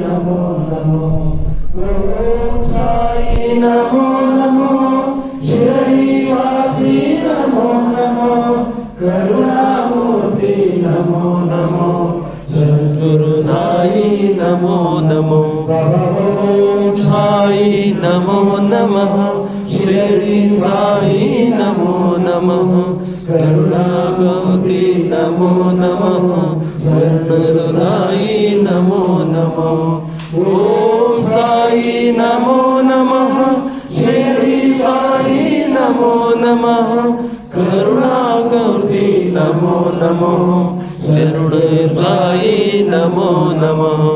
नमो नमो ओम साई नमो नमो शिरडी वासी नमो नमो करुणामूर्ति नमो नमो सद्गुरु साई नमो नमो ओम साई नमो नमः शिरडी साई नमो नमः करुणामूर्ति नमो नमः सद्गुरु साई नमो नमो ओम साई नमो नमः शिरडी साई नमो नमः करुणामूर्ति नमो नमः शिरडी साई नमो नमः